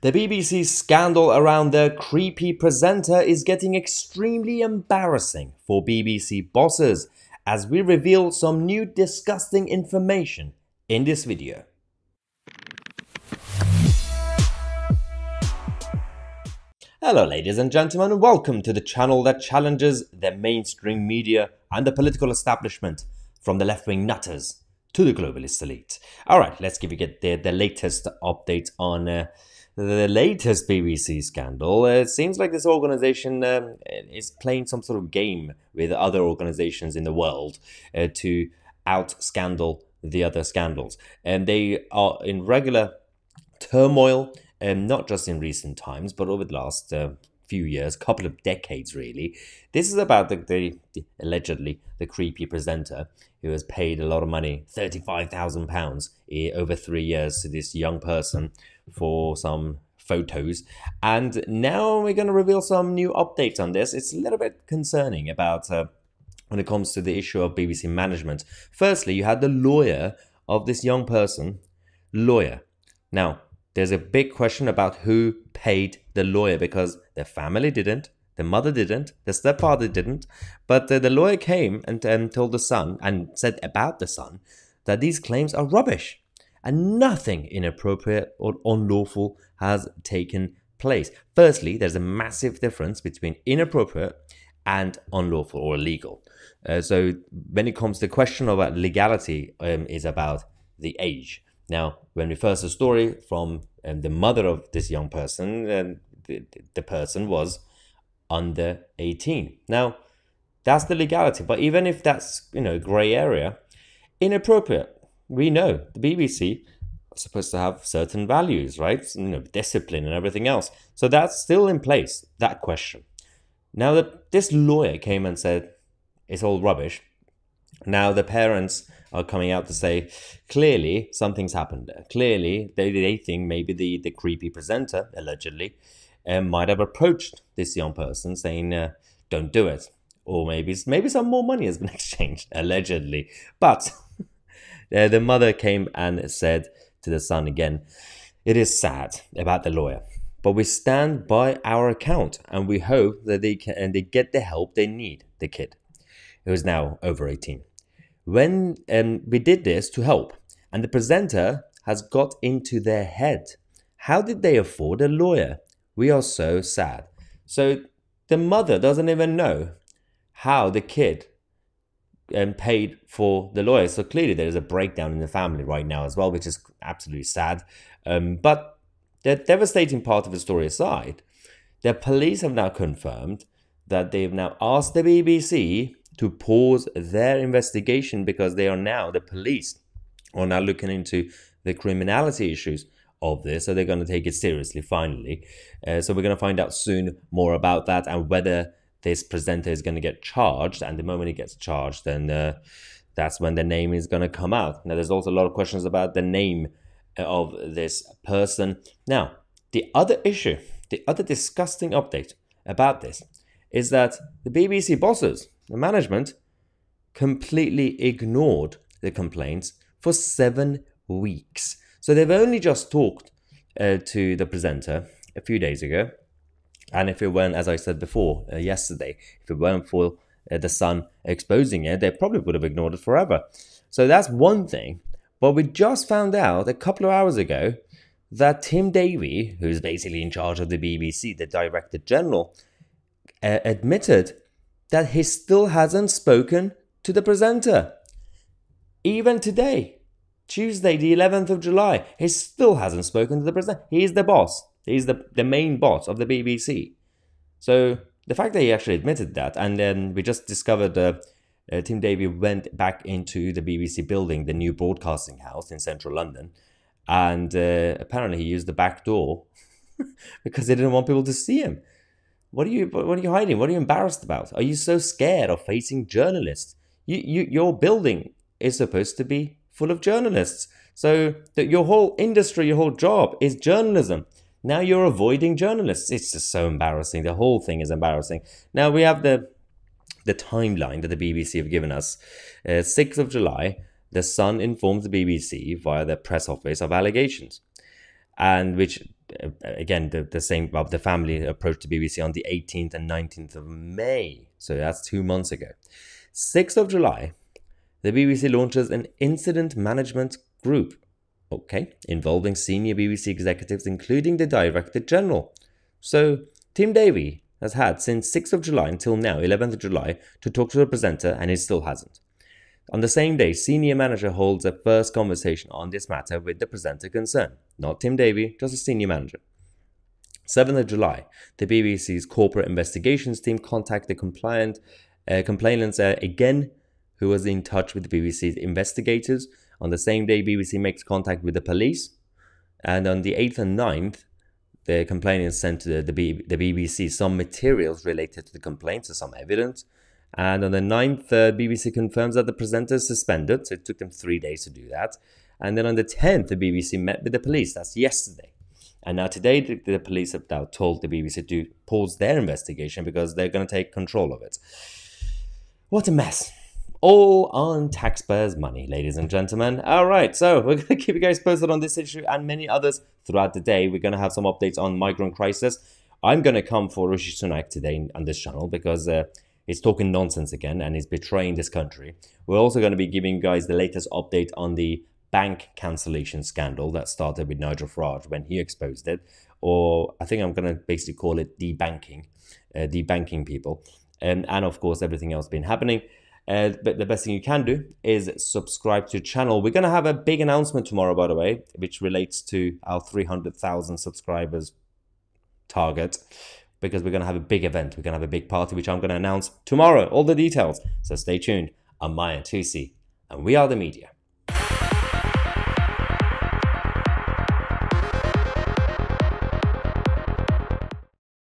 The BBC scandal around the creepy presenter is getting extremely embarrassing for BBC bosses as we reveal some new disgusting information in this video. Hello ladies and gentlemen, and welcome to the channel that challenges the mainstream media and the political establishment, from the left-wing nutters to the globalist elite. Alright, let's give you the latest update on the latest BBC scandal. It seems like this organization is playing some sort of game with other organizations in the world to out-scandal the other scandals. And they are in regular turmoil, not just in recent times, but over the last few years, couple of decades really. This is about the allegedly the creepy presenter who has paid a lot of money, £35,000 over 3 years, to this young person for some photos. And now we're going to reveal some new updates on this. It's a little bit concerning about when it comes to the issue of BBC management. Firstly, you had the lawyer of this young person, lawyer. Now, there's a big question about who paid the lawyer, because the family didn't, the mother didn't, the stepfather didn't, but the lawyer came and told the son and said about the son that these claims are rubbish and nothing inappropriate or unlawful has taken place. Firstly, there's a massive difference between inappropriate and unlawful or illegal. So when it comes to the question about legality, is about the age. Now, when we first heard the story from the mother of this young person, the person was under 18. Now, that's the legality. But even if that's, grey area, inappropriate, we know the BBC are supposed to have certain values, right? Discipline and everything else. So that's still in place, that question. Now that this lawyer came and said it's all rubbish, now the parents are coming out to say, clearly something's happened there. Clearly they think maybe the creepy presenter, allegedly, might have approached this young person saying, don't do it. Or maybe some more money has been exchanged, allegedly. But the mother came and said to the son again, it is sad about the lawyer, but we stand by our account and we hope that they get the help they need, the kid, who is now over 18. When we did this to help, and the presenter has got into their head. How did they afford a lawyer? We are so sad. So the mother doesn't even know how the kid paid for the lawyer. So clearly there is a breakdown in the family right now as well, which is absolutely sad. But the devastating part of the story aside, the police have now confirmed that they've now asked the BBC to pause their investigation, because the police are now looking into the criminality issues of this. So they're going to take it seriously finally. So we're going to find out soon more about that and whether this presenter is going to get charged. And the moment he gets charged, then that's when the name is going to come out. Now, there's also a lot of questions about the name of this person. Now, the other issue, the other disgusting update about this is that the BBC bosses, the management, completely ignored the complaints for 7 weeks. So they've only just talked to the presenter a few days ago. And if it weren't, as I said before, yesterday, if it weren't for the Sun exposing it, they probably would have ignored it forever. So that's one thing. But we just found out a couple of hours ago that Tim Davie, who's basically in charge of the BBC, the Director General, admitted that he still hasn't spoken to the presenter. Even today, Tuesday, the 11th of July, he still hasn't spoken to the presenter. He's the boss. He's the main boss of the BBC. So the fact that he actually admitted that, and then we just discovered Tim Davie went back into the BBC building, the new broadcasting house in central London, and apparently he used the back door because they didn't want people to see him. What are you hiding? What are you embarrassed about? Are you so scared of facing journalists? Your building is supposed to be full of journalists. So that your whole industry, your whole job is journalism. Now you're avoiding journalists. It's just so embarrassing. The whole thing is embarrassing. Now we have the timeline that the BBC have given us. 6th of July, The Sun informs the BBC via their press office of allegations, and which again, the same, well, the family approached the BBC on the 18th and 19th of May. So that's 2 months ago. 6th of July, the BBC launches an incident management group, involving senior BBC executives, including the Director General. So Tim Davie has had since 6th of July until now, 11th of July, to talk to the presenter, and he still hasn't. On the same day, senior manager holds a first conversation on this matter with the presenter concerned. Not Tim Davie, just a senior manager. 7th of July, the BBC's corporate investigations team contact the complainants again, who was in touch with the BBC's investigators. On the same day, BBC makes contact with the police. And on the 8th and 9th, the complainants sent to the BBC some materials related to the complaints, or some evidence. And on the 9th, BBC confirms that the presenter is suspended. So it took them 3 days to do that. And then on the 10th, the BBC met with the police. That's yesterday. And now today, the police have now told the BBC to pause their investigation because they're going to take control of it. What a mess. All on taxpayers' money, ladies and gentlemen. All right, so we're going to keep you guys posted on this issue and many others throughout the day. We're going to have some updates on migrant crisis. I'm going to come for Rishi Sunak today on this channel because he's talking nonsense again and he's betraying this country. We're also going to be giving you guys the latest update on the bank cancellation scandal that started with Nigel Farage when he exposed it. Or I think I'm going to basically call it debanking people. And of course, everything else been happening. But the best thing you can do is subscribe to the channel. We're going to have a big announcement tomorrow, by the way, which relates to our 300,000 subscribers target, because we're going to have a big event. We're going to have a big party, which I'm going to announce tomorrow. All the details. So stay tuned. I'm Mahyar Tousi, and we are the media.